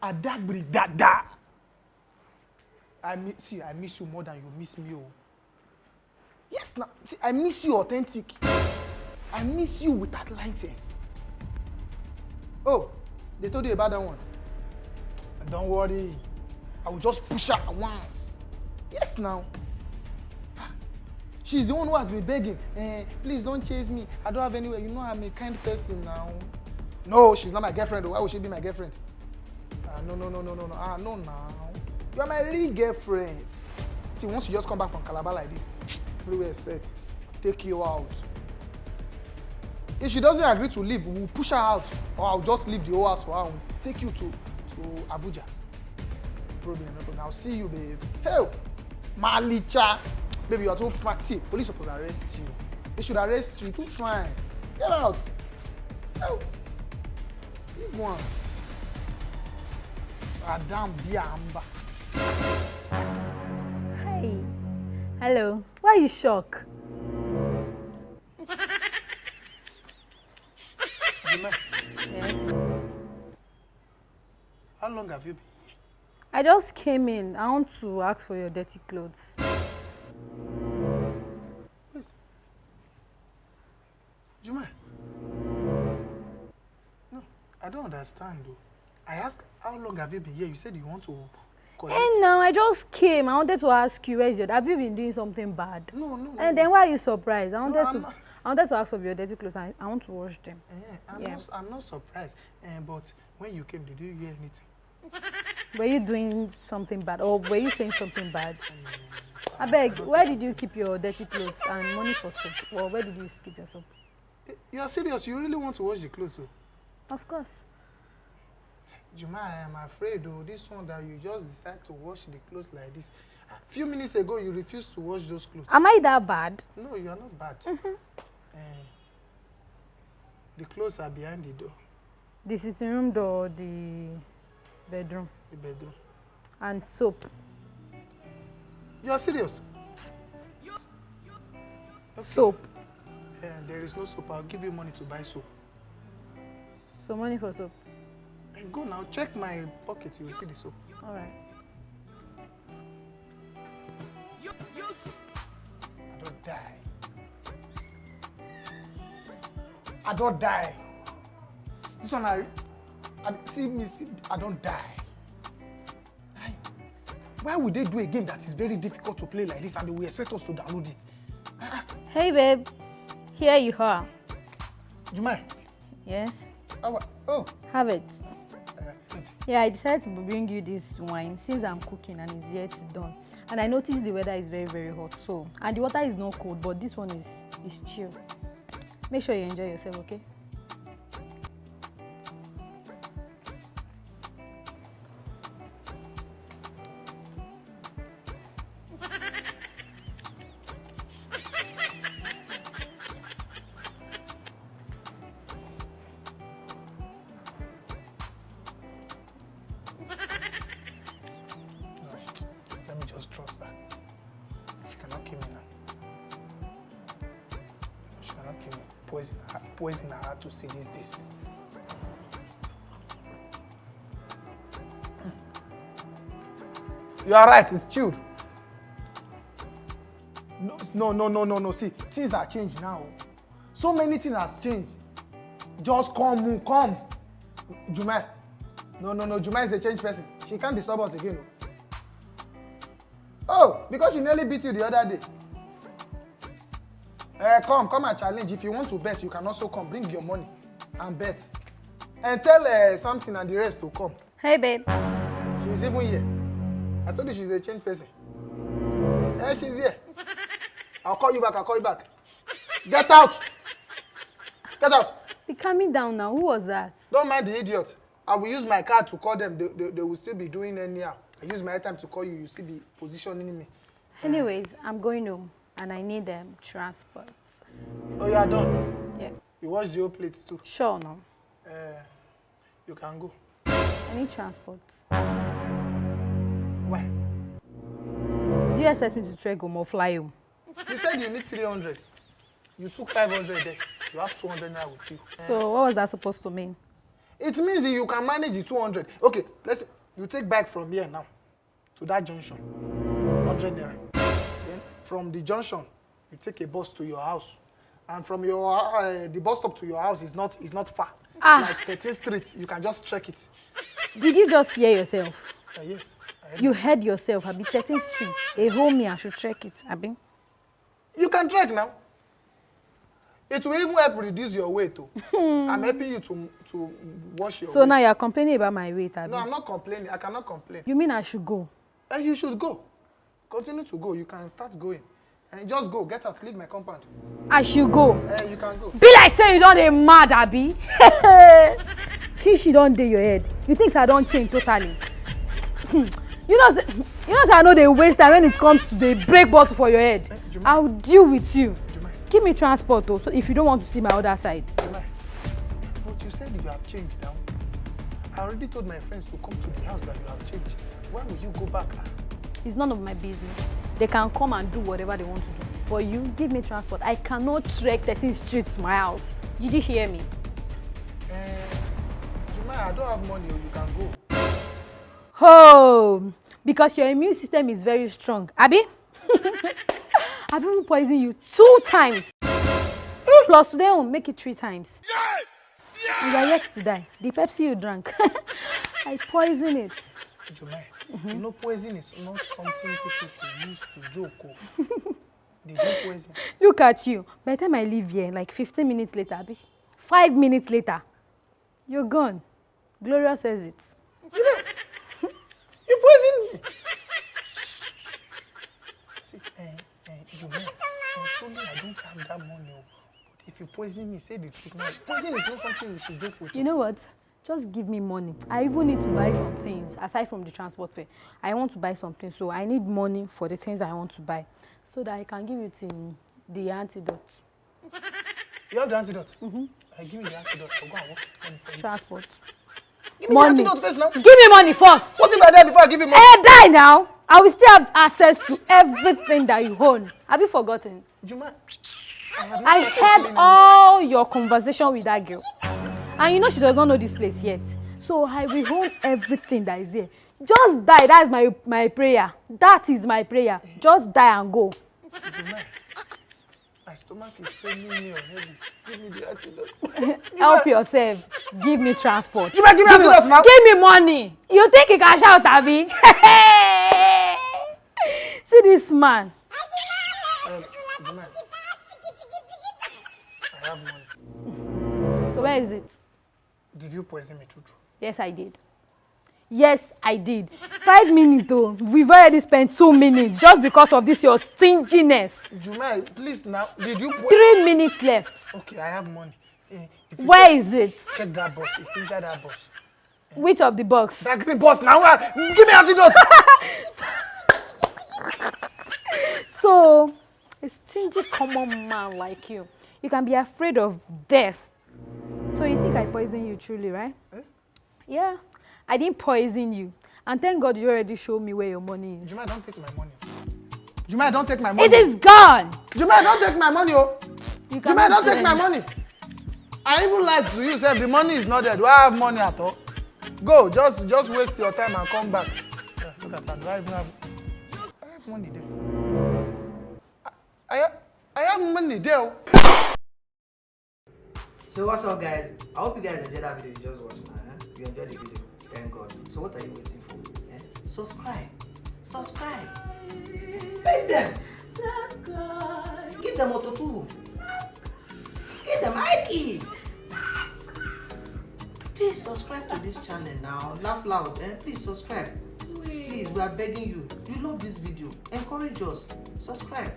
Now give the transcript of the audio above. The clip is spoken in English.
Adagbri dada. I miss you more than you miss me. Oh. Yes, now. See, I miss you authentic. I miss you with that license. Oh, they told you about that one. Don't worry. I will just push her once. Yes, now. She's the one who has been begging. Please don't chase me. I don't have anywhere. You know I'm a kind person now. No, she's not my girlfriend. Why would she be my girlfriend? No. No, now. You are my real girlfriend. See, once you just come back from Calabar like this, everywhere is set. Take you out. If she doesn't agree to leave, we'll push her out. Or I'll just leave the whole house for her. We'll take you to Abuja. No problem. I'll see you, babe. Hey, Malicha. Baby, you are too fine. See, police supposed to arrest you. They should arrest you. Too fine. Get out. Oh. Leave one. Adam Biamba. Hi. Hello. Why are you shocked? Yes. How long have you been here? I just came in. I want to ask for your dirty clothes. Wait. Juma. No, I don't understand though. I asked how long have you been here? You said you want to collect. And now I just came. I wanted to ask you, have you been doing something bad? No. And then why are you surprised? I wanted to ask for your dirty clothes. I want to wash them. I'm not surprised. But when you came, did you hear anything? Were you doing something bad, or were you saying something bad? I beg, where did you keep your dirty clothes and money for soap? Or where did you keep your soap? You are serious? You really want to wash the clothes? So? Of course. Juma, I am afraid though, this one that you just decide to wash the clothes like this. A few minutes ago, you refused to wash those clothes. Am I that bad? No, you are not bad. The clothes are behind the door. The sitting room door or the bedroom? The bedroom. And soap. You are serious? Okay. Soap. There is no soap. I'll give you money to buy soap. So money for soap? Go now, check my pocket, you will see the soap. All right. I don't die. I don't die. This one, I don't die. Why would they do a game that is very difficult to play like this and they will expect us to download it? Hey babe, here you are. Jumai? Yes? Oh. Have it. Yeah, I decided to bring you this wine since I'm cooking and it's yet done. And I noticed the weather is very, very hot. So, and the water is not cold, but this one is chill. Make sure you enjoy yourself, okay? Poison are hard to see these days. You are right, it's chilled. No. See, things are changed now. So many things has changed. Just come. Jumai. No. Jumai is a changed person. She can't disturb us again. Oh, because she nearly beat you the other day. Come and challenge. If you want to bet, you can also come. Bring your money and bet. And tell Samson and the rest to come. Hey, babe. She's even here. I told you she's a changed person. She's here. I'll call you back. Get out. Be calming down now. Who was that? Don't mind the idiot. I will use my card to call them. They will still be doing anyhow. I use my time to call you. You still be positioning me. Anyways, I'm going home. And I need transport. Oh, you are done? Yeah. You wash the old plates too? Sure, no. You can go. I need transport. Why? Do you expect me to trek home or fly home? You said you need 300. You took 500 there. You have 200 now with you. So what was that supposed to mean? It means you can manage the 200. Okay, you take bike from here now to that junction, 100 naira. Then from the junction, you take a bus to your house, and from your the bus stop to your house is not far. Like 13th Street, you can just trek it. Did you just hear yourself? Yes. You heard yourself. Abi 13th Street. A home I should trek it. Abi. You can trek now. It will even help reduce your weight too. I'm helping you to wash your weight. So now you're complaining about my weight, Abi? No, I'm not complaining. I cannot complain. You mean I should go? You should go. Continue to go. You can start going. And just go. Get out. Leave my compound. I should go. You can go. Be like say you don't dey mad, Abi. Since she don't dey your head, you think I don't change totally? You know say I know they waste time when it comes to the break bottle for your head. I'll deal with you. Give me transport though, so if you don't want to see my other side. But you said you have changed now. I already told my friends to come to the house that you have changed. Why will you go back now? It's none of my business. They can come and do whatever they want to do. But you give me transport. I cannot trek 13th Street to my house. Did you hear me? Jumai, I don't have money, you can go. Oh, because your immune system is very strong. Abi? I've even poisoned you 2 times. Plus today I'll make it 3 times. You are yet to die. The Pepsi you drank, I poison it. Jumai, you know poison is not something people should use to joke. Did you poison? Look at you. By the time I leave here, like 15 minutes later, Abi, 5 minutes later, you're gone. Gloria says it. You poisoned me. See, Jumai, truly I don't have that money. But if you poison me, say the truth now. Poison is not something you should joke with. You know what? Just give me money. I even need to buy some things aside from the transport fare. I want to buy something, so I need money for the things I want to buy, so that I can give it in the antidote. You have the antidote? Give me the antidote. Go and work. Transport. Give me money. the antidote first now. Give me money first. What if I die before I give you money? I die now. I will still have access to everything that you own. Have you forgotten? Juma, I heard all your conversation with that girl. And you know she does not know this place yet. So I will own everything that is here. Just die. That is my prayer. That is my prayer. Just die and go. Juma, my stomach is paining me already. Give me the antidote. Help yourself. Give me transport. Juma, give me antidote now. Give me money. You think you can shout, Abi? See this man. Juma, I have money. So where is it? Did you poison me, true? Yes, I did. Yes, I did. 5 minutes though. We've already spent 2 minutes just because of this your stinginess. Juma, please now. Did you 3 minutes left. Okay, I have money. Where is it? Check that box. It's inside that box. Which of the box? That green box now. Give me antidote. So, a stingy common man like you can be afraid of death. So you think I poisoned you truly, right? Yeah, I didn't poison you. And thank God you already showed me where your money is. Juma, don't take my money. Juma, don't take my money. It is gone. Juma, don't take my money. Juma, don't take my it. money. I even lied to you, say the money is not there. Do I have money at all? Go, just waste your time and come back. Yeah, look at that. Do I even have money there? I have money there. So what's up, guys? I hope you guys enjoyed that video you just watched. You enjoyed the video, thank God. So what are you waiting for? Subscribe. Beg them. Subscribe. Give them auto too. Give them Ike. Please subscribe to this channel now. Laugh loud. Please subscribe. Please, we are begging you. You love this video. Encourage us. Subscribe.